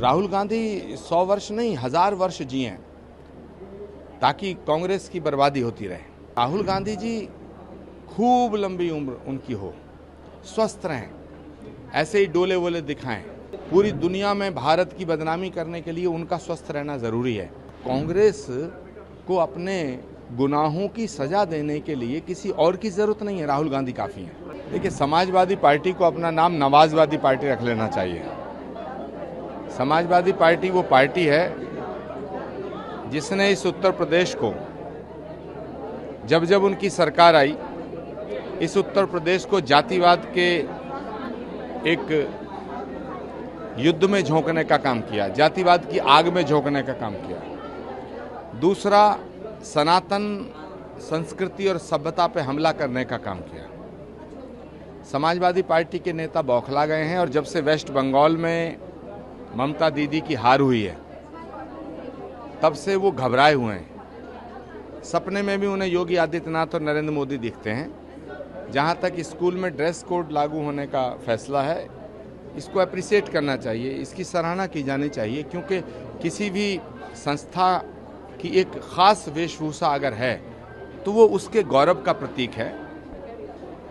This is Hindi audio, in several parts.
राहुल गांधी 100 वर्ष नहीं 1000 वर्ष जिए ताकि कांग्रेस की बर्बादी होती रहे। राहुल गांधी जी खूब लंबी उम्र उनकी हो, स्वस्थ रहें, ऐसे ही डोले वोले दिखाएं। पूरी दुनिया में भारत की बदनामी करने के लिए उनका स्वस्थ रहना जरूरी है। कांग्रेस को अपने गुनाहों की सजा देने के लिए किसी और की जरूरत नहीं है, राहुल गांधी काफी हैं। देखिए, समाजवादी पार्टी को अपना नाम नवाजवादी पार्टी रख लेना चाहिए। समाजवादी पार्टी वो पार्टी है जिसने इस उत्तर प्रदेश को, जब जब उनकी सरकार आई, इस उत्तर प्रदेश को जातिवाद के एक युद्ध में झोंकने का काम किया, जातिवाद की आग में झोंकने का काम किया। दूसरा, सनातन संस्कृति और सभ्यता पे हमला करने का काम किया। समाजवादी पार्टी के नेता बौखला गए हैं और जब से वेस्ट बंगाल में ममता दीदी की हार हुई है, तब से वो घबराए हुए हैं। सपने में भी उन्हें योगी आदित्यनाथ और नरेंद्र मोदी दिखते हैं। जहां तक स्कूल में ड्रेस कोड लागू होने का फैसला है, इसको अप्रिशिएट करना चाहिए, इसकी सराहना की जानी चाहिए, क्योंकि किसी भी संस्था की एक खास वेशभूषा अगर है तो वो उसके गौरव का प्रतीक है।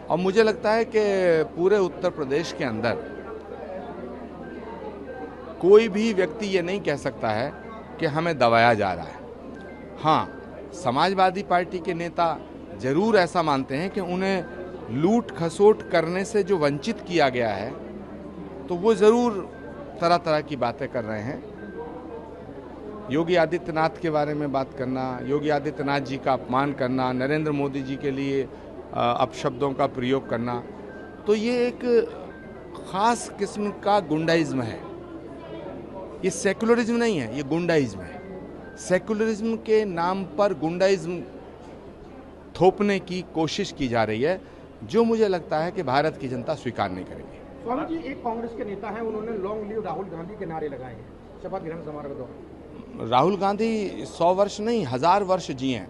और मुझे लगता है कि पूरे उत्तर प्रदेश के अंदर कोई भी व्यक्ति ये नहीं कह सकता है कि हमें दबाया जा रहा है। हाँ, समाजवादी पार्टी के नेता जरूर ऐसा मानते हैं कि उन्हें लूट खसोट करने से जो वंचित किया गया है, तो वो जरूर तरह तरह की बातें कर रहे हैं। योगी आदित्यनाथ के बारे में बात करना, योगी आदित्यनाथ जी का अपमान करना, नरेंद्र मोदी जी के लिए अपशब्दों का प्रयोग करना, तो ये एक खास किस्म का गुंडाइज्म है। ये सेकुलरिज्म नहीं है, ये गुंडाइज्म है। सेकुलरिज्म के नाम पर गुंडाइज्म थोपने की कोशिश की जा रही है, जो मुझे लगता है कि भारत की जनता स्वीकार नहीं करेगी। स्वामी जी, एक कांग्रेस के नेता हैं, उन्होंने लॉन्ग लिव राहुल गांधी के नारे लगाए हैं शपथ ग्रहण समारोह के दौरान। राहुल गांधी 100 वर्ष नहीं 1000 वर्ष जिए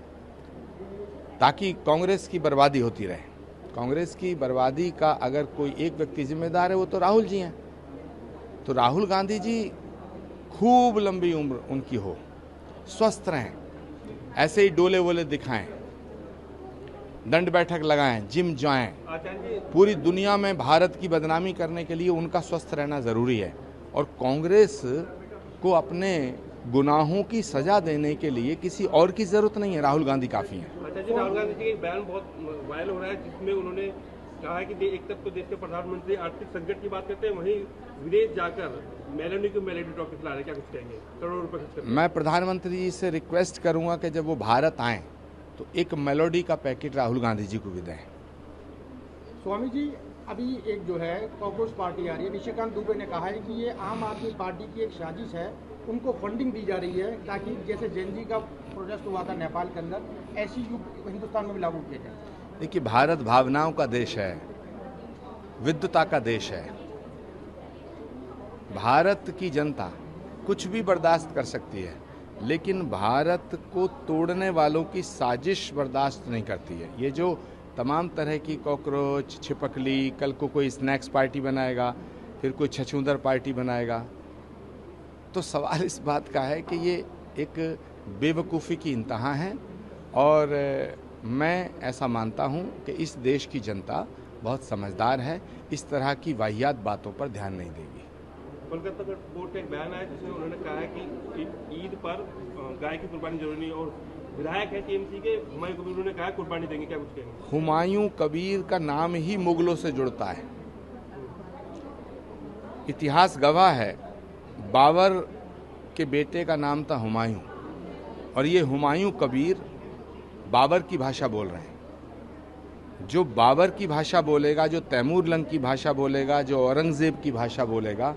ताकि कांग्रेस की बर्बादी होती रहे। कांग्रेस की बर्बादी का अगर कोई एक व्यक्ति जिम्मेदार है, वो तो राहुल जी हैं। तो राहुल गांधी जी खूब लंबी उम्र उनकी हो, स्वस्थ रहें, ऐसे ही डोले वोले दिखाएं, दंड बैठक लगाएं, जिम जाएं। पूरी दुनिया में भारत की बदनामी करने के लिए उनका स्वस्थ रहना जरूरी है। और कांग्रेस को अपने गुनाहों की सजा देने के लिए किसी और की जरूरत नहीं है, राहुल गांधी काफी हैं। अच्छा जी, राहुल गांधी जी एक बयान बहुत वायरल हो रहा है, जिसमें उन्होंने कहा है कि एक तरफ तो देश के प्रधानमंत्री आर्थिक संकट की बात करते हैं, वहीं विदेश जाकर मेलोनी को मेलोडी ट्रॉफी खिला रहे, क्या कुछ कहेंगे? करोड़ों रुपए खर्च करते। मैं प्रधानमंत्री जी से रिक्वेस्ट करूंगा कि जब वो भारत आए तो एक मेलोडी का पैकेट राहुल गांधी जी को भी दें। स्वामी जी, अभी एक जो है कॉकरोच पार्टी आ रही है, निशिकांत दुबे ने कहा है कि ये आम आदमी पार्टी की एक साजिश है, उनको फंडिंग दी जा रही है ताकि जैसे जेनजी का प्रोटेस्ट हुआ था नेपाल के अंदर, ऐसी युग हिंदुस्तान में भी लागू किया जाए। देखिए, भारत भावनाओं का देश है, विद्वता का देश है। भारत की जनता कुछ भी बर्दाश्त कर सकती है, लेकिन भारत को तोड़ने वालों की साजिश बर्दाश्त नहीं करती है। ये जो तमाम तरह की कॉकरोच, छिपकली, कल को कोई स्नैक्स पार्टी बनाएगा, फिर कोई छछूंदर पार्टी बनाएगा, तो सवाल इस बात का है कि ये एक बेवकूफ़ी की इंतहा है। और मैं ऐसा मानता हूँ कि इस देश की जनता बहुत समझदार है, इस तरह की वाहियात बातों पर ध्यान नहीं देगी। कोलकाता कोर्ट का एक बयान आया जिसमें उन्होंने कहा है कि ईद पर गाय की कुर्बानी जरूरी नहीं, और विधायक है टीएमसी के हुमायूं कबीर, उन्होंने कहा कुर्बानी देंगे, क्या कुछ कहेंगे? हुमायूं कबीर का नाम ही मुगलों से जुड़ता है। इतिहास गवाह है, बाबर के बेटे का नाम था हुमायूं, और ये हुमायूं कबीर बाबर की भाषा बोल रहे हैं। जो बाबर की भाषा बोलेगा, जो तैमूर लंग की भाषा बोलेगा, जो औरंगजेब की भाषा बोलेगा,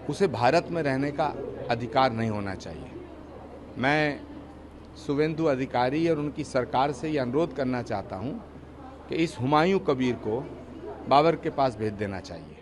उसे भारत में रहने का अधिकार नहीं होना चाहिए। मैं शुवेंदु अधिकारी और उनकी सरकार से ये अनुरोध करना चाहता हूँ कि इस हुमायूं कबीर को बाबर के पास भेज देना चाहिए।